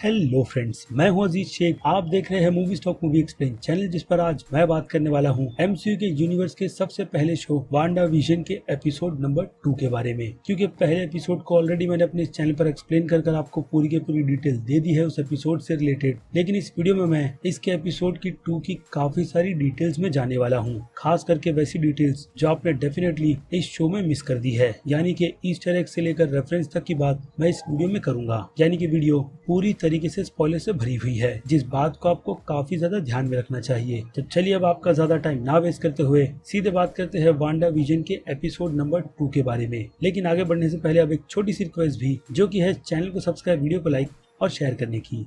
Hello friends, मैं हूं अजीज शेख। आप देख रहे हैं movie stock movie explain channel, जिस पर आज मैं बात करने वाला हूं एमसीयू के यूनिवर्स के सबसे पहले शो वांडा विजन के एपिसोड नंबर 2 के बारे में। क्योंकि पहले एपिसोड को ऑलरेडी मैंने अपने चैनल पर एक्सप्लेन कर आपको पूरी की पूरी डिटेल दे दी है उस एपिसोड से रिलेटेड, लेकिन इस वीडियो में मैं इसके एपिसोड की 2 की काफी सारी डिटेल्स में जाने वाला हूँ, खास करके वैसी डिटेल्स जो आपने डेफिनेटली इस शो में मिस कर दी है। यानी कि ईस्टर एग से लेकर रेफरेंस तक की बात मैं इस वीडियो में करूंगा। यानी कि वीडियो पूरी तरीके से स्पॉइलर से भरी हुई है, जिस बात को आपको काफी ज्यादा ध्यान में रखना चाहिए। तो चलिए अब आपका ज्यादा टाइम ना वेस्ट करते हुए सीधे बात करते हैं वांडा विजन के एपिसोड नंबर 2 के बारे में। लेकिन आगे बढ़ने से पहले अब एक छोटी सी रिक्वेस्ट भी, जो कि है चैनल को सब्सक्राइब, वीडियो को लाइक और शेयर करने की।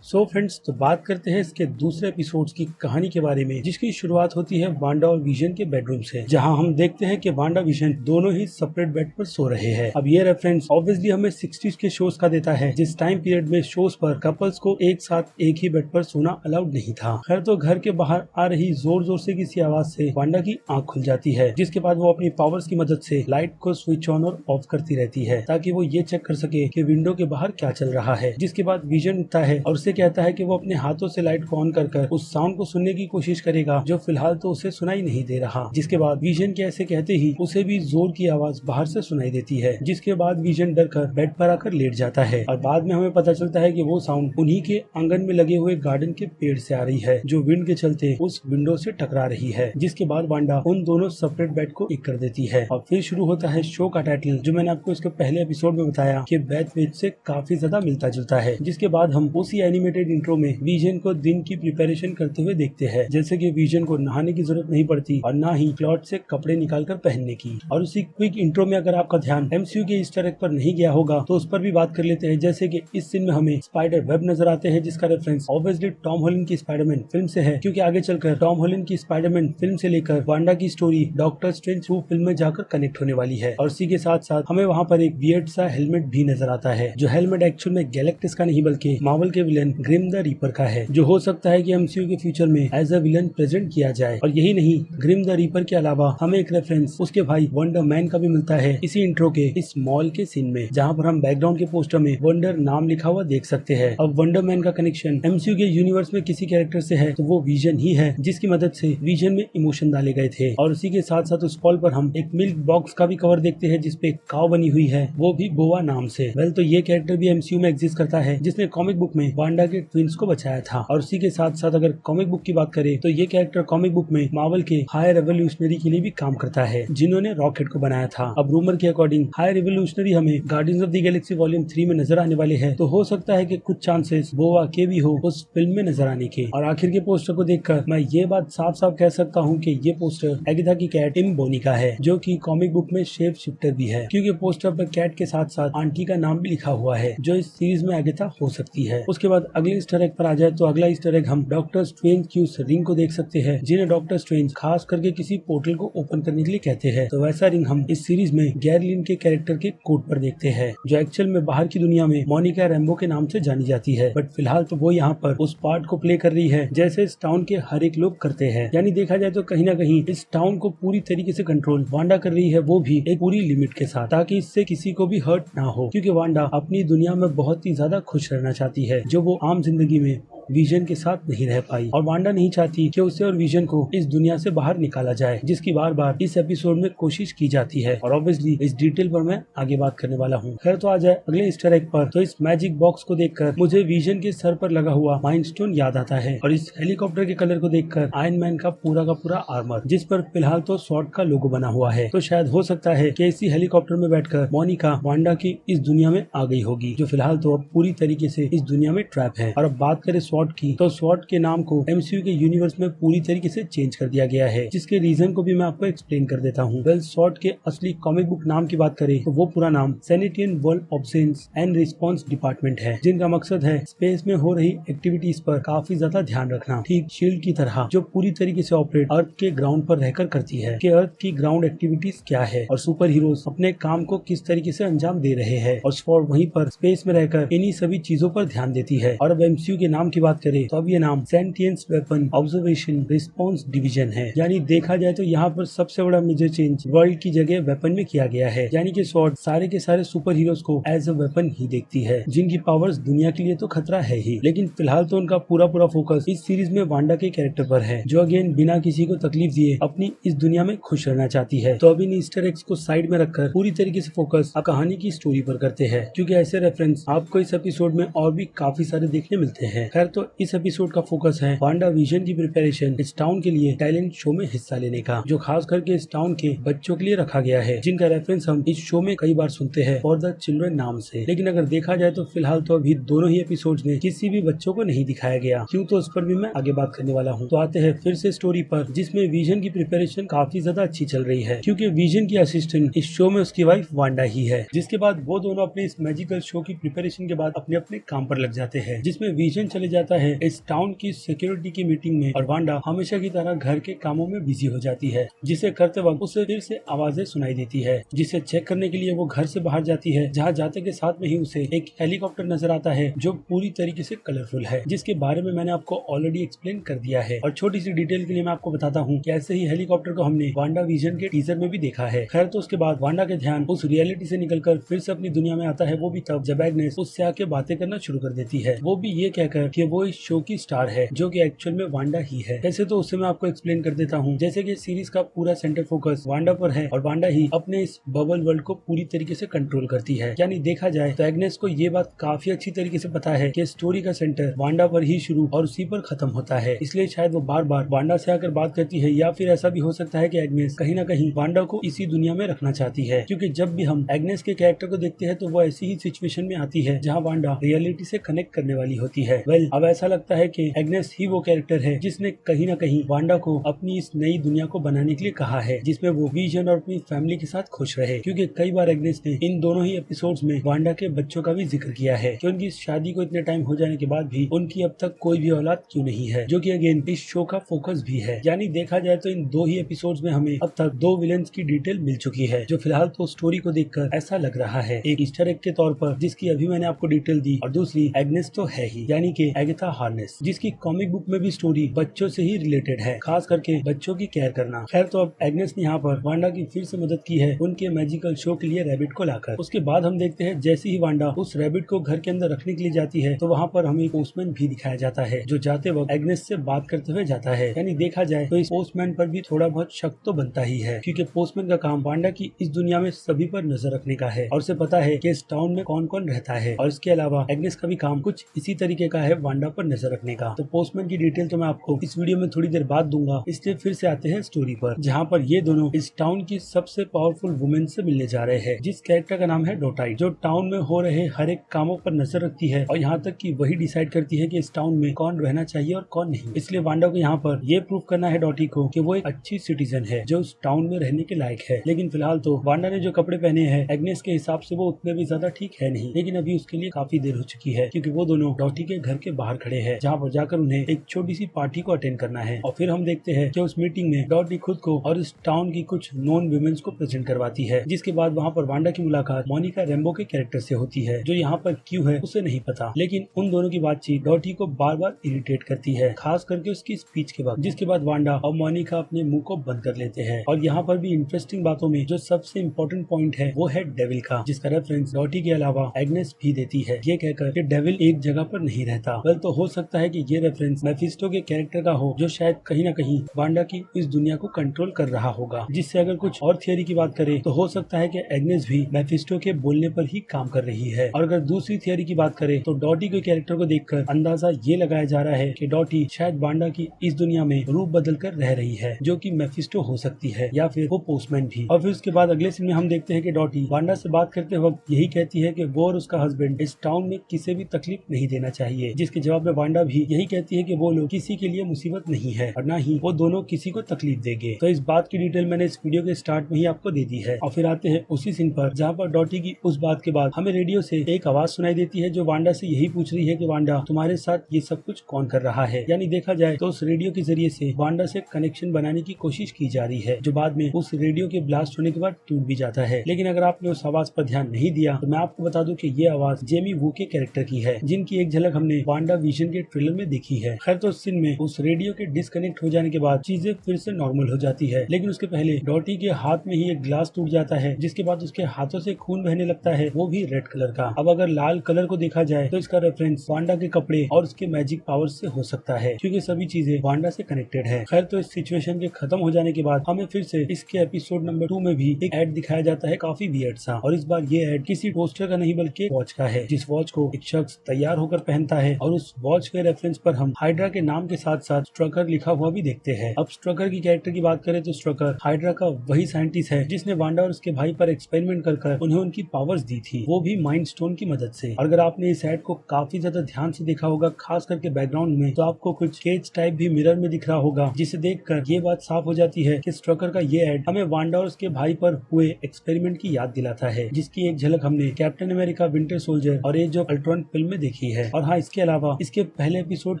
सो फ्रेंड्स, तो बात करते हैं इसके दूसरे एपिसोड्स की कहानी के बारे में, जिसकी शुरुआत होती है वांडा और विजन के बेडरूम से, जहां हम देखते हैं कि वांडा विजन दोनों ही सेपरेट बेड पर सो रहे हैं। अब ये रेफरेंस ऑब्वियसली हमें 60s के शोज का देता है, जिस टाइम पीरियड में शोज पर कपल्स को एक साथ एक ही बेड पर सोना अलाउड नहीं था। खैर, तो घर के बाहर आ रही जोर जोर से किसी आवाज से वांडा की आंख खुल जाती है, जिसके बाद वो अपनी पावर्स की मदद से लाइट को स्विच ऑन और ऑफ करती रहती है, ताकि वो ये चेक कर सके कि विंडो के बाहर क्या चल रहा है। जिसके बाद विजन उठता है और उसे कहता है कि वो अपने हाथों से लाइट को ऑन कर उस साउंड को सुनने की कोशिश करेगा, जो फिलहाल तो उसे सुनाई नहीं दे रहा। जिसके बाद विजन के ऐसे कहते ही उसे भी जोर की आवाज बाहर से सुनाई देती है, जिसके बाद विजन डरकर बेड पर आकर लेट जाता है। और बाद में हमें पता चलता है कि वो साउंड उन्हीं के आंगन में लगे हुए गार्डन के पेड़ से आ रही है, जो विंड के चलते उस विंडो से टकरा रही है। जिसके बाद वांडा उन दोनों सेपरेट बेड को एक कर देती है और फिर शुरू होता है शो का टाइटल, जो मैंने आपको इसके पहले एपिसोड में बताया कि बेथ वेज से काफी ज्यादा मिलता जुलता है। जिसके बाद हम उसी एनिमेटेड इंट्रो में विजन को दिन की प्रिपरेशन करते हुए देखते हैं, जैसे कि विजन को नहाने की जरूरत नहीं पड़ती और ना ही क्लॉथ से कपड़े निकालकर पहनने की। और उसी क्विक इंट्रो में अगर आपका ध्यान एमसीयू के ईस्टर एग पर नहीं गया होगा तो उस पर भी बात कर लेते हैं। जैसे कि इस सीन में हमें स्पाइडर वेब नजर आते हैं, जिसका रेफरेंस ऑब्वियसली टॉम हॉलैंड की स्पाइडरमैन फिल्म से है, क्योंकि आगे चलकर टॉम हॉलैंड की स्पाइडरमैन फिल्म से लेकर वांडा की story doctor strange through film में जाकर कनेक्ट होने वाली है। और इसी के साथ साथ हमें वहाँ पर एक वियर्ड सा हेलमेट भी नजर आता है, जो हेलमेट एक्चुअल में गैलेक्टिस का नहीं बल्कि मार्वल के विलेन ग्रिम द रीपर का है, जो हो सकता है कि एमसीयू के फ्यूचर में एज अ विलन प्रेजेंट किया जाए। और यही नहीं, ग्रिम द रीपर के अलावा हमें एक रेफरेंस उसके भाई वंडर मैन का भी मिलता है इसी इंट्रो के इस मॉल के सीन में, जहां पर हम बैकग्राउंड के पोस्टर में वंडर नाम लिखा हुआ देख सकते हैं। अब वंडर मैन का कनेक्शन एमसीयू के यूनिवर्स में किसी कैरेक्टर से है तो वो विजन ही है, जिसकी मदद से विजन में इमोशन डाले गए थे। और उसी के साथ साथ उस पॉल पर हम एक मिल्क बॉक्स का भी कवर देखते हैं, जिसपे काव बनी हुई है, वो भी बोआ नाम से। वेल, तो ये कैरेक्टर भी एमसीयू में एग्जिस्ट करता है, जिसने कॉमिक बुक में वांडा के ट्विंस को बचाया था। और उसी के साथ साथ अगर कॉमिक बुक की बात करें तो ये कैरेक्टर कॉमिक बुक में मार्वल के हाई रेवोल्यूशनरी के लिए भी काम करता है, जिन्होंने रॉकेट को बनाया था। अब रूमर के अकॉर्डिंग हाई रेवोल्यूशनरी हमें guardians of the Galaxy volume 3 में नजर आने वाले हैं, तो हो सकता है कि कुछ चांसेस बोआ के भी हो उस फिल्म में नजर आने के। और आखिर के पोस्टर को देखकर मैं ये बात साफ साफ कह सकता हूँ कि ये पोस्टर एगिथा की कैट टिम बोनी का है, जो कि कॉमिक बुक में शेप शिफ्टर भी है, क्योंकि पोस्टर पर कैट के साथ साथ आंटी का नाम भी लिखा हुआ है, जो इस सीरीज में एगिथा हो सकती है। उसके बाद अगले ईस्टर एग पर आ जाए तो अगला ईस्टर एग हम डॉक्टर स्ट्रेंज की उस रिंग को देख सकते हैं, जिन्हें डॉक्टर स्ट्रेंज खास करके किसी पोर्टल को ओपन करने के लिए कहते हैं। तो वैसा रिंग हम इस सीरीज में गैरलिन के कैरेक्टर के कोट पर देखते हैं, जो एक्चुअल में बाहर की दुनिया में मोनिका रैम्बो के नाम से जानी जाती है, बट फिलहाल तो वो यहाँ पर उस पार्ट को प्ले कर रही है जैसे इस टाउन के हर एक लोग करते हैं। यानी देखा जाए तो कहीं ना कहीं इस टाउन को पूरी तरीके से कंट्रोल वांडा कर रही है, वो भी एक पूरी लिमिट के साथ, ताकि इससे किसी को भी हर्ट ना हो, क्योंकि वांडा अपनी दुनिया में बहुत ही ज्यादा खुश रहना चाहती है, जो वो आम जिंदगी में विजन के साथ नहीं रह पाई। और वांडा नहीं चाहती कि उसे और विजन को इस दुनिया से बाहर निकाला जाए, जिसकी बार बार इस एपिसोड में कोशिश की जाती है। और ऑब्वियसली इस डिटेल पर मैं आगे बात करने वाला हूँ। खैर, तो आ जाए अगले ईस्टर एग पर, तो इस मैजिक बॉक्स को देखकर मुझे विजन के सर पर लगा हुआ माइंड स्टोन याद आता है, और इस हेलीकॉप्टर के कलर को देखकर आयरन मैन का पूरा आर्मर, जिस पर फिलहाल तो स्वॉर्ड का लोगो बना हुआ है। तो शायद हो सकता है कि इसी हेलीकॉप्टर में बैठकर मोनिका वांडा की इस दुनिया में आ गई होगी, जो फिलहाल तो अब पूरी तरीके से इस दुनिया में ट्रैप है। और अब बात करें स्वॉर्ड की, तो स्वॉर्ड के नाम को एमसीयू के यूनिवर्स में पूरी तरीके से चेंज कर दिया गया है, जिसके रीजन को भी मैं आपको एक्सप्लेन कर देता हूँ। वेल, स्वॉर्ड के असली कॉमिक बुक नाम की बात करें तो वो पूरा नाम sanitarian world observance and response department है, जिनका मकसद है स्पेस में हो रही एक्टिविटीज पर काफी ज्यादा ध्यान रखना, ठीक शील्ड की तरह, जो पूरी तरीके से ऑपरेट अर्थ के ग्राउंड पर रहकर करती है, कि अर्थ की ग्राउंड एक्टिविटीज क्या है और सुपर हीरोज अपने काम को किस तरीके से अंजाम दे रहे हैं। और स्वॉर्ड वहीं पर स्पेस में रहकर इन्हीं सभी चीजों पर ध्यान देती है। और अब एमसीयू के नाम की बात करें तो अब ये नाम sentience weapon observation response division है। यानी देखा जाए तो यहाँ पर सबसे बड़ा मेजर चेंज वर्ल्ड की जगह वेपन में किया गया है। यानी कि स्वॉर्ड सारे के सारे सुपर हीरोज को एज अ वेपन ही देखती है, जिनकी पावर्स दुनिया के लिए तो खतरा है ही, लेकिन फिलहाल तो उनका पूरा फोकस इस सीरीज में वांडा के कैरेक्टर पर है, जो अगेन बिना किसी को तकलीफ दिए अपनी इस दुनिया में खुश रहना चाहती है। तो अब इन ईस्टर एग्स को साइड में रखकर पूरी तरीके से फोकस अब कहानी की स्टोरी पर करते हैं, क्योंकि ऐसे रेफरेंस आपको इस एपिसोड में और भी काफी सारे देखने मिलते हैं। खैर, तो इस एपिसोड का फोकस है वांडा विजन की प्रिपरेशन इस टाउन के लिए टैलेंट शो में हिस्सा लेने का, जो खास करके इस टाउन के बच्चों के लिए रखा गया है, जिनका रेफरेंस हम इस शो में कई बार सुनते हैं फॉर द चिल्ड्रन नाम से। लेकिन अगर देखा जाए तो फिलहाल तो अभी दोनों ही एपिसोड्स में किसी भी बच्चों को नहीं दिखाया गया, क्यों तो उस पर भी मैं आगे बात करने वाला हूँ। तो आते हैं फिर से स्टोरी पर, जिसमें विजन की प्रिपरेशन काफी ज्यादा अच्छी चल रही है, क्योंकि विजन की असिस्टेंट इस शो में उसकी वाइफ वांडा ही है। जिसके बाद वो दोनों अपने इस मैजिकल शो की प्रिपरेशन के बाद अपने अपने काम पर लग जाते हैं, जिसमें विजन चले जाता है इस टाउन की सिक्योरिटी की मीटिंग में और वांडा हमेशा की तरह घर के कामों में बिजी हो जाती है, जिसे करते वक्त उसे फिर से आवाजें सुनाई देती है, जिसे चेक करने के लिए वो घर से बाहर जाती है, जहाँ जाते के साथ में ही उसे एक हेलीकॉप्टर नजर आता है जो पूरी तरीके से कलरफुल है, जिसके बारे में मैंने आपको ऑलरेडी एक्सप्लेन कर दिया है। और छोटी सी डिटेल के लिए मैं आपको बताता हूँ कि ऐसे ही हेलीकॉप्टर को हमने वांडा विजन के टीजर में भी देखा है। खैर, तो उसके बाद वांडा के ध्यान उस रियलिटी से निकलकर फिर से अपनी दुनिया में आता है, वो भी तब जब एग्नेस उससे आके बातें करना शुरू कर देती है, वो भी ये कहकर कि वो इस शो की स्टार है, जो कि एक्चुअल में वांडा ही है। ऐसे तो उससे मैं आपको एक्सप्लेन कर देता हूँ, जैसे कि सीरीज का पूरा सेंटर फोकस वांडा पर है और वांडा ही अपने इस बबल वर्ल्ड को पूरी तरीके से कंट्रोल करती है। यानी देखा जाए तो एग्नेस को ये बात काफी अच्छी तरीके से पता है कि स्टोरी का सेंटर वांडा पर ही शुरू और उसी पर खत्म होता है, इसलिए शायद वो बार बार वांडा से आकर बात करती है, या फिर ऐसा भी हो सकता है कि एग्नेस कहीं ना कहीं वांडा को इसी दुनिया में रखना चाहती है, क्योंकि जब भी हम एग्नेस के कैरेक्टर को देखते हैं तो वो ऐसी ही सिचुएशन में आती है जहाँ वांडा रियलिटी से कनेक्ट करने वाली होती है। वेल, अब ऐसा लगता है कि एग्नेस ही वो कैरेक्टर है जिसने कहीं ना कहीं वांडा को अपनी इस नई दुनिया को बनाने के लिए कहा है, जिसमें वो विजन और अपनी फैमिली के साथ खुश रहे, क्योंकि कई बार एग्नेस ने इन दोनों ही एपिसोड्स में वांडा के बच्चों का भी जिक्र किया है कि उनकी शादी को इतने टाइम हो जाने के बाद भी उनकी अब तक कोई भी औलाद क्यों नहीं है, जो कि अगेन इस शो का फोकस भी है। यानी देखा जाए तो इन दो ही एपिसोड्स में हमें अब तक दो विलेंस की डिटेल मिल चुकी है, जो फिलहाल तो स्टोरी को देखकर ऐसा लग रहा है एक ईस्टर एग के तौर पर, जिसकी अभी मैंने आपको डिटेल दी, और दूसरी एग्नेस तो है ही, यानी कि एगाथा हार्नेस, जिसकी कॉमिक बुक में भी स्टोरी बच्चों से ही रिलेटेड है, खास करके बच्चों की केयर करना। खैर, तो अब एग्नेस ने यहाँ पर वांडा की फिर से मदद की है उनके मैजिकल शो के लिए रैबिट को लाकर। उसके बाद हम देखते हैं जैसे ही वांडा उस रैबिट को घर के अंदर रखने के लिए जाती है तो वहाँ पर हमें पोस्टमैन भी दिखाया जाता है, जो जाते वक्त एग्नेस से बात करते हुए जाता है। यानी देखा जाए तो इस पोस्टमैन पर भी थोड़ा बहुत शक तो बनता ही है, क्योंकि पोस्टमैन का काम वांडा की इस दुनिया में सभी पर नजर रखने का है और उसे पता है कि इस टाउन में कौन कौन रहता है, और इसके अलावा एग्नेस का भी काम कुछ इसी तरीके का है वांडा पर नजर रखने का। तो पोस्टमैन की डिटेल तो मैं आपको इस वीडियो में थोड़ी देर बाद दूंगा, इसलिए फिर से आते हैं स्टोरी पर, जहाँ पर ये दोनों इस टाउन की सबसे पावरफुल वुमेन से मिलने जा रहे हैं, जिस कैरेक्टर का नाम है डोटाई, जो टाउन में हो रहे हर एक कामों पर नजर रखती है और यहाँ तक कि वही डिसाइड करती है कि इस टाउन में कौन रहना चाहिए और कौन नहीं। इसलिए वांडा को यहाँ पर ये प्रूव करना है डॉटी को कि वो एक अच्छी सिटीजन है जो उस टाउन में रहने के लायक है। लेकिन फिलहाल तो वांडा ने जो कपड़े पहने हैं एग्नेस के हिसाब से वो उतने भी ज्यादा ठीक है नहीं, लेकिन अभी उसके लिए काफी देर हो चुकी है, क्योंकि वो दोनों डॉटी के घर के बाहर खड़े हैं, जहाँ पर जाकर उन्हें एक छोटी सी पार्टी को अटेंड करना है। और फिर हम देखते हैं कि उस मीटिंग में डॉटी खुद को और इस टाउन की कुछ नॉन वुमेन्स को प्रेजेंट करवाती है, जिसके बाद वहाँ पर वांडा की मुलाकात मोनिका रेम्बो के कैरेक्टर से होती है, जो यहाँ पर क्यों है उसे नहीं पता, लेकिन उन दोनों की बातचीत डॉटी को बार बार इरिटेट करती है, खास करके उसकी स्पीच के वक्त, जिसके बाद वांडा और मोनिका अपने मुंह को बंद कर लेते हैं। और यहाँ पर भी इंटरेस्टिंग बातों में जो सबसे इम्पोर्टेंट पॉइंट है वो है डेविल का, जिसका रेफरेंस डॉटी के अलावा एग्नेस भी देती है, ये कहकर कि डेविल एक जगह पर नहीं रहता। वेल, तो हो सकता है कि ये रेफरेंस मेफिस्टो के कैरेक्टर का हो, जो शायद कहीं ना कहीं वांडा की इस दुनिया को कंट्रोल कर रहा होगा। जिससे अगर कुछ और थियरी की बात करें तो हो सकता है कि एग्नेस भी मेफिस्टो के बोलने पर ही काम कर रही है। और अगर दूसरी थियरी की बात करें तो डॉटी के कैरेक्टर को देखकर अंदाजा ये लगाया जा रहा है कि डॉटी शायद वांडा की इस दुनिया में रूप बदल कर रह रही है, जो कि मेफिस्टो हो सकती है या फिर वो पोस्टमैन भी। और फिर उसके बाद अगले सीन में हम देखते हैं कि डॉटी वांडा से बात करते वक्त यही कहती है कि वो और उसका हस्बैंड इस टाउन में किसी भी तकलीफ नहीं देना चाहिए, जिसके जवाब में वांडा भी यही कहती है कि वो लोग किसी के लिए मुसीबत नहीं है और न ही वो दोनों किसी को तकलीफ देंगे। तो इस बात की डिटेल मैंने इस वीडियो के स्टार्ट में ही आपको दे दी है। और फिर आते हैं उसी सीन पर जहाँ पर डॉटी की उस बात के बाद हमें रेडियो से एक आवाज सुनाई देती है, जो वांडा से यही पूछ रही है कि वांडा तुम्हारे साथ ये सब कुछ कौन कर रहा है। यानी देखा जाए तो उस रेडियो के जरिए से वांडा से कनेक्शन बनाने की कोशिश की जा रही है, जो बाद में उस रेडियो के ब्लास्ट होने के बाद टूट भी जाता है। लेकिन अगर आपने उस आवाज पर ध्यान नहीं दिया तो मैं आपको बता दूं कि ये आवाज जेमी वू के कैरेक्टर की है, जिनकी एक झलक हमने वांडा विजन के ट्रेलर में देखी है। खैर तो उस सीन में उस रेडियो के डिस्कनेक्ट हो जाने के बाद चीजें फिर से नॉर्मल हो जाती है, लेकिन उसके पहले डॉटी के हाथ में ही एक ग्लास टूट जाता है, जिसके बाद उसके हाथों से खून बहने लगता है, वो भी रेड कलर का। अब अगर लाल कलर को देखा जाए तो इसका रेफरेंस वांडा के कपड़े और उसके मैजिक पावर से हो सकता है, क्योंकि सभी चीजें वांडा से कनेक्टेड है। खैर तो इस सिचुएशन के खत्म हो जाने के बाद हमें फिर से इसके एपिसोड नंबर 2 में भी एक एड दिखाया जाता है, काफी वियर्ड सा। और इस बार ये एड किसी पोस्टर का नहीं बल्कि वॉच का है, जिस वॉच को एक शख्स तैयार होकर पहनता है और उस वॉच के रेफरेंस पर हम हाइड्रा के नाम के साथ साथ स्ट्रकर लिखा हुआ भी देखते हैं। अब स्ट्रकर की कैरेक्टर की बात करें तो स्ट्रकर हाइड्रा का वही साइंटिस्ट है जिसने वांडा और उसके भाई पर एक्सपेरिमेंट कर उन्हें उनकी पावर्स दी थी, वो भी माइंड स्टोन की मदद से। और अगर आपने इस एड को काफी ज्यादा ध्यान से देखा होगा, खास करके बैकग्राउंड में, तो आपको कुछ केज टाइप भी मिरर में दिख रहा होगा, जिसे देखकर ये बात साफ हो जाती है कि स्ट्रकर का ये एड हमें वांडा और उसके भाई पर हुए एक्सपेरिमेंट की याद दिलाता है, जिसकी एक झलक हमने कैप्टन अमेरिका विंटर सोल्जर और एज ऑफ अल्ट्रॉन फिल्म में देखी है। और हाँ, इसके अलावा इसके पहले एपिसोड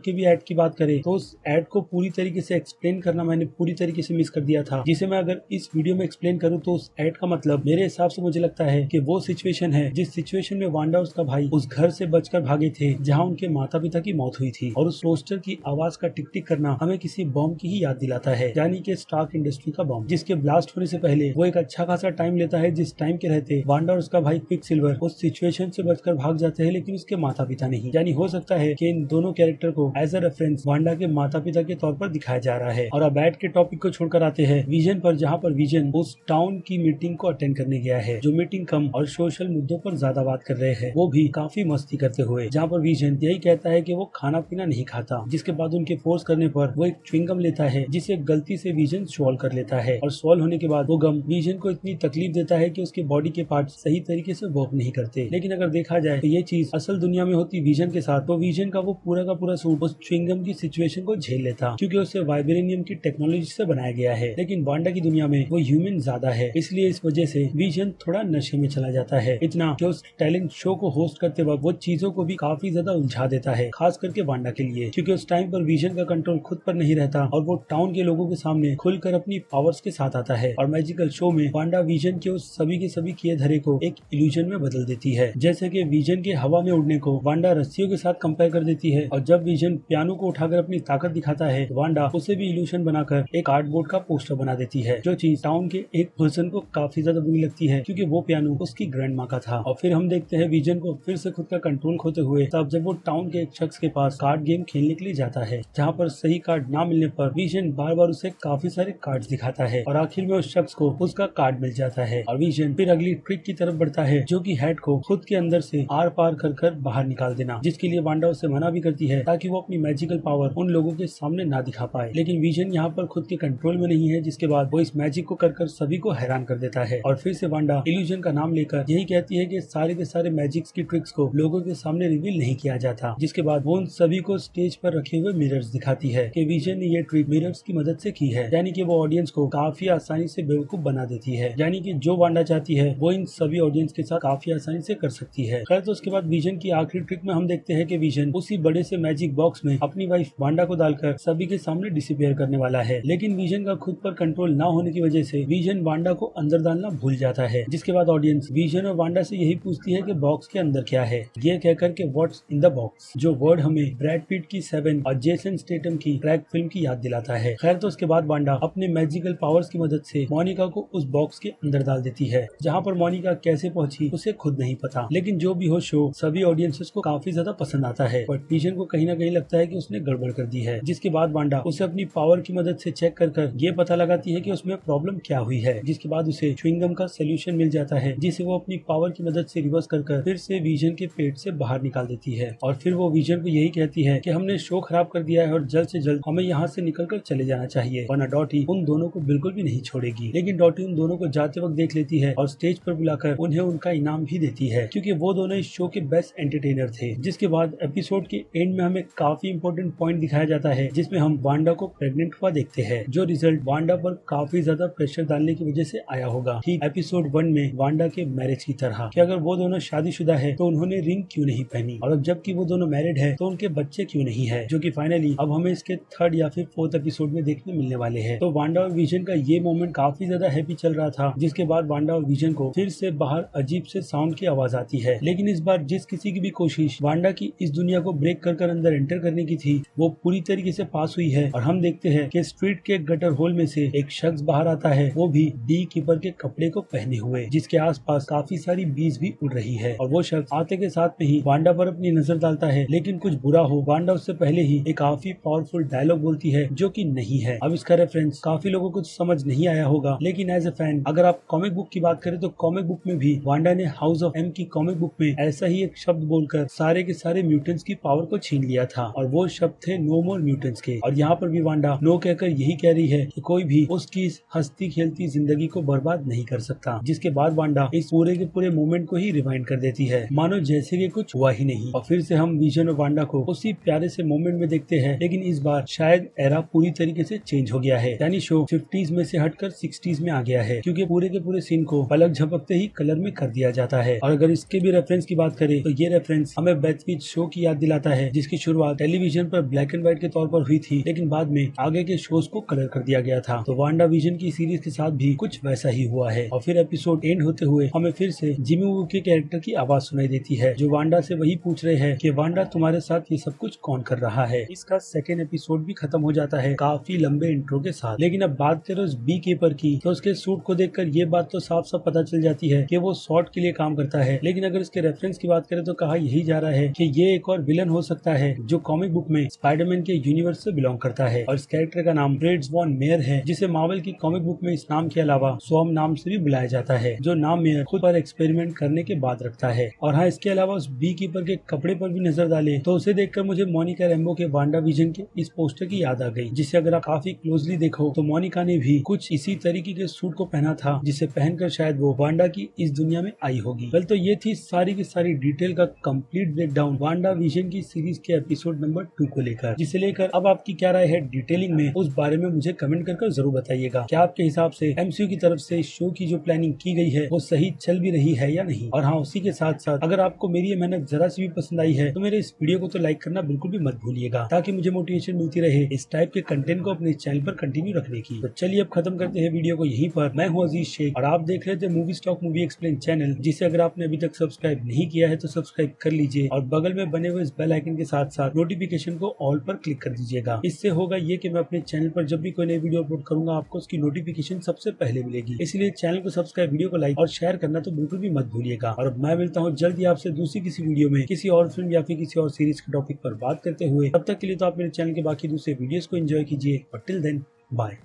के भी एड की बात करें तो उस एड को पूरी तरीके से एक्सप्लेन करना मैंने पूरी तरीके से मिस कर दिया था, जिसे मैं अगर इस वीडियो में एक्सप्लेन करूँ तो उस एड का मतलब मेरे हिसाब से मुझे लगता है कि वो सिचुएशन है जिस सिचुएशन में वांडा और उसका भाई उस घर से बचकर भागे थे जहाँ उनके माता पिता की मौत हुई थी, और उस टोस्टर की आवाज का टिक टिक करना हमें किसी बॉम्ब की ही याद दिलाता है, यानी कि स्टार्क इंडस्ट्री का बॉम्ब, जिसके ब्लास्ट होने से पहले वो एक अच्छा खासा टाइम लेता है, जिस टाइम के रहते वांडा और उसका भाई क्विक सिल्वर उस सिचुएशन से बचकर भाग जाते हैं, लेकिन उसके माता पिता नहीं। यानी हो सकता है कि इन दोनों कैरेक्टर को एज अ रेफरेंस वांडा के माता पिता के तौर पर दिखाया जा रहा है। और अब एड के टॉपिक को छोड़कर आते हैं विजन पर, जहाँ पर विजन उस टाउन की मीटिंग को अटेंड करने गया है, जो मीटिंग कम और सोशल मुद्दों पर ज्यादा बात कर रहे हैं, वो भी काफी मस्ती करते हुए, जहाँ पर विजन यही कहता है कि वो खाना पीना नहीं खाता, जिसके बाद उनके फोर्स करने पर वो एक च्युइंगम लेता है, जिसे गलती से विजन स्वॉल्व कर लेता है, और स्वॉल्व होने के बाद वो गम विजन को इतनी तकलीफ देता है कि उसके बॉडी के पार्ट सही तरीके से वर्क नहीं करते। लेकिन अगर देखा जाए तो ये चीज असल दुनिया में होती विजन के साथ, तो विजन का वो पूरा का पूरा सूट उस च्युइंगम की सिचुएशन को झेल लेता, क्योंकि उसे वाइब्रेनियम की टेक्नोलॉजी से बनाया गया है। लेकिन वांडा की दुनिया में वो ह्यूमन ज्यादा है, इसलिए इस वजह से विजन थोड़ा नशे में चला जाता है, इतना कि उस टैलेंट शो को होस्ट करते वक्त वो चीजों को भी काफी ज्यादा उलझा देता है, खास करके वांडा के लिए, क्योंकि उस टाइम पर विजन का कंट्रोल खुद पर नहीं रहता और वो टाउन के लोगों के सामने खुलकर अपनी पावर्स के साथ आता है। और मैजिकल शो में वांडा विजन के उस सभी के सभी किए धरे को एक इल्यूजन में बदल देती है, जैसे कि विजन के हवा में उड़ने को वांडा रस्सियों के साथ कंपेयर कर देती है, और जब विजन पियानो को उठाकर अपनी ताकत दिखाता है, वांडा उसे भी इल्यूशन बनाकर एक कार्डबोर्ड का पोस्टर बना देती है, जो चीज टाउन के एक पर्सन को काफी ज्यादा बुरी लगती है, क्योंकि वो पियानो उसकी ग्रैंड माँ का था। और फिर हम देखते हैं विजन को फिर से खुद का कंट्रोल खोते हुए, तब जब वो टाउन के एक शख्स के पास कार्ड गेम खेलने के लिए जाता है, जहाँ पर सही कार्ड ना मिलने पर विजन बार बार उसे काफी सारे कार्ड्स दिखाता है, और आखिर में उस शख्स को उसका कार्ड मिल जाता है, और विजन फिर अगली ट्रिक की तरफ बढ़ता है, जो कि हेड को खुद के अंदर से आर पार कर बाहर निकाल देना, जिसके लिए वांडा उसे मना भी करती है ताकि वो अपनी मैजिकल पावर उन लोगों के सामने ना दिखा पाए। लेकिन विजन यहाँ पर खुद के कंट्रोल में नहीं है, जिसके बाद वो इस मैजिक को कर सभी को हैरान कर देता है, और फिर से वांडा इल्यूजन का नाम लेकर यही कहती है कि सारे के सारे मैजिक्स की ट्रिक्स को लोगों के सामने रिवील नहीं किया जाता, जिसके बाद वो उन सभी को स्टेज पर रखे हुए मिरर्स दिखाती है कि विजन ने ये ट्रिक मिरर्स की मदद से की है, यानी कि वो ऑडियंस को काफी आसानी से बेवकूफ बना देती है, यानी कि जो वांडा चाहती है वो इन सभी ऑडियंस के साथ काफी आसानी से कर सकती है। खैर तो उसके बाद विजन की आखिरी ट्रिक में हम देखते हैं कि विजन उसी बड़े से मैजिक बॉक्स में अपनी वाइफ वांडा को डालकर सभी के सामने डिसअपीयर करने वाला है, लेकिन विजन का खुद पर कंट्रोल ना होने की वजह से विजन वांडा को अंदर डालना भूल जाता है, जिसके बाद ऑडियंस विजन और वांडा से यही पूछती है कि बॉक्स के अंदर क्या है, ये कहकर के व्हाट्स इन द बॉक्स, जो वर्ड हमें ब्रैड पिट की 7 और जेसन स्टेटम की क्रैक फिल्म की याद दिलाता है। खैर तो उसके बाद वांडा अपने मैजिकल पावर्स की मदद से मोनिका को उस बॉक्स के अंदर डाल देती है, जहाँ पर मोनिका कैसे पहुंची उसे खुद नहीं पता, लेकिन जो भी हो शो सभी ऑडियंसेस को काफी ज्यादा पसंद आता है, बट विजन को कहीं ना कहीं लगता है कि उसने गड़बड़ कर दी है, जिसके बाद वांडा उसे अपनी पावर की मदद से चेक कर ये पता लगाती है कि उसमें प्रॉब्लम क्या हुई है, जिसके बाद उसे च्युइंगम का सोल्यूशन मिल जाता है, जिसे वो अपनी पावर की मदद से रिवर्स कर फिर से विजन के पेट से बाहर निकाल देती है, और फिर वो विजन को यही कहती है कि हमने शो खराब कर दिया है और जल्द से जल्द हमें यहाँ से निकलकर चले जाना चाहिए, वरना डॉटी उन दोनों को बिल्कुल भी नहीं छोड़ेगी। लेकिन डॉटी उन दोनों को जाते वक्त देख लेती है और स्टेज पर बुलाकर उन्हें उनका इनाम भी देती है, क्योंकि वो दोनों इस शो के बेस्ट एंटरटेनर थे। जिसके बाद एपिसोड के एंड में हमें काफी इंपॉर्टेंट पॉइंट दिखाया जाता है, जिसमें हम वांडा को प्रेग्नेंट हुआ देखते हैं, जो रिजल्ट वांडा पर काफी ज्यादा प्रेशर डालने की वजह से आया होगा, ठीक एपिसोड 1 में वांडा के मैरिज की तरह, कि अगर वो दोनों शादीशुदा है तो उन्होंने रिंग क्यों नहीं पहनी, और अब जबकि वो दोनों मैरिड है तो उनके बच्चे क्यों नहीं है, जो कि फाइनली अब हमें इसके 3rd या फिर 4th एपिसोड में देखने मिलने वाले हैं। तो वांडा और विजन का ये मोमेंट काफी ज्यादा हैप्पी चल रहा था, जिसके बाद वांडा और विजन को फिर से बाहर अजीब से साउंड की आवाज आती है, लेकिन इस बार जिस किसी की भी कोशिश वांडा की इस दुनिया को ब्रेक कर अंदर एंटर करने की थी वो पूरी तरीके से पास हुई है और हम देखते हैं कि स्ट्रीट के गटर होल में से एक शख्स बाहर आता है, वो भी बी कीपर के कपड़े को पहने हुए, जिसके आसपास काफी सारी बीज भी उड़ रही है। और वो शख्स आते के साथ में ही वांडा पर अपनी नजर डालता है, लेकिन कुछ बुरा हो वांडा उससे पहले ही एक काफी पावरफुल डायलॉग बोलती है जो कि नहीं है। अब इसका रेफरेंस काफी लोगों को समझ नहीं आया होगा, लेकिन एज ए फैन अगर आप कॉमिक बुक की बात करें तो कॉमिक बुक में भी वांडा ने हाउस ऑफ एम की कॉमिक बुक में ऐसा ही एक शब्द बोलकर सारे के सारे म्यूटेंट्स की पावर को छीन लिया था और वो शब्द थे नो मोर म्यूटेंट्स के। और यहाँ पर भी वांडा नो कहकर यही कह रही है कि कोई भी उसकी हंसती खेलती जिंदगी को बर्बाद नहीं कर सकता, जिसके बाद वांडा इस पूरे के पूरे मोमेंट को ही रिवाइंड कर देती है मानो जैसे कि कुछ हुआ ही नहीं। और फिर से हम विजन और वांडा को उसी प्यारे से मोमेंट में देखते हैं, लेकिन इस बार शायद एरा पूरी तरीके से चेंज हो गया है, यानी शो 50s में से हटकर 60s में आ गया है, क्योंकि पूरे के पूरे सीन को पलक झपकते ही कलर में कर दिया जाता है। और अगर इसके भी रेफरेंस की बात करें तो ये रेफरेंस हमें बैथविच शो की याद दिलाता है, जिसकी शुरुआत टेलीविजन पर ब्लैक एंड व्हाइट के तौर पर हुई थी, लेकिन बाद में आगे के शोज को कलर कर दिया गया था। तो वांडा विजन की सीरीज के साथ भी कुछ वैसा ही हुआ है। और फिर एपिसोड एंड होते हुए हमें फिर से जिमी वू के कैरेक्टर की आवाज सुनाई देती है, जो वांडा से वही पूछ रहे हैं कि वांडा तुम्हारे साथ ये सब कुछ कौन कर रहा है। इसका सेकेंड एपिसोड भी खत्म हो जाता है काफी लंबे इंट्रो के साथ। लेकिन अब बात करें उस बी कीपर की, तो उसके सूट को देखकर ये बात तो साफ साफ पता चल जाती है कि वो सॉर्ट के लिए काम करता है। लेकिन अगर इसके रेफरेंस की बात करें तो कहा यही जा रहा है कि ये एक और विलन हो सकता है जो कॉमिक बुक में स्पाइडरमैन के यूनिवर्स से बिलोंग करता है। और इस कैरेक्टर का नाम फ्रेड्स वॉन मेयर है, जिसे मार्वल की कॉमिक बुक में इस नाम के अलावा स्वॉर्म नाम से भी बुलाया जाता है, जो नाम मेयर खुद पर एक्सपेरिमेंट करने के बाद रखता है। और हाँ, इसके अलावा उस बी कीपर के कपड़े पर भी नजर डाले तो उसे देखकर मुझे मोनिका रैम्बो के वांडा विजन के इस पोस्टर की याद आ गई, जिसे अगर आप काफी क्लोजली देखो तो मोनिका ने भी कुछ इसी तरीके के सूट को पहना था, जिसे पहनकर शायद वो वांडा की इस दुनिया में आई होगी। वेल, तो ये थी सारी की सारी डिटेल का कंप्लीट ब्रेकडाउन वांडा विजन की सीरीज के एपिसोड नंबर 2 को लेकर, जिसे लेकर अब आपकी क्या राय है डिटेलिंग में, उस बारे में मुझे कमेंट कर जरूर बताइएगा। क्या आपके हिसाब से एमसीयू की तरफ से शो की जो प्लानिंग की गई है वो सही चल भी रही है या नहीं। और हाँ, उसी के साथ साथ अगर आपको मेरी ये मेहनत जरा सी भी पसंद आई है तो मेरे इस वीडियो को तो लाइक करना बिल्कुल भी मत भूलिएगा, ताकि मुझे मोटिवेशन मिलती रहे इस टाइप के कंटेंट को अपने चैनल पर कंटिन्यू रखने की। तो चलिए अब खत्म करते हैं वीडियो को यहीं पर। मैं हूँ अजीज शेख और आप देख रहे थे movie stock movie explain channel, जिसे अगर आपने अभी तक सब्सक्राइब नहीं किया है तो सब्सक्राइब कर लीजिए और बगल में बने हुए इस बेल आइकन के साथ साथ नोटिफिकेशन को ऑल पर क्लिक कर दीजिएगा। इससे होगा ये कि मैं अपने चैनल पर जब भी कोई नई वीडियो अपलोड करूंगा आपको उसकी नोटिफिकेशन सबसे पहले मिलेगी। इसलिए चैनल को सब्सक्राइब, वीडियो को लाइक और शेयर करना तो बिल्कुल भी मत भूलिएगा। और अब मैं मिलता हूँ जल्दी आपसे दूसरी किसी वीडियो में किसी और फिल्म या फिर किसी और सीरीज के टॉपिक पर बात करते हुए। तब तक के लिए तो आप मेरे चैनल के बाकी दूसरे वीडियोस को एंजॉय कीजिए और टिल देन बाय।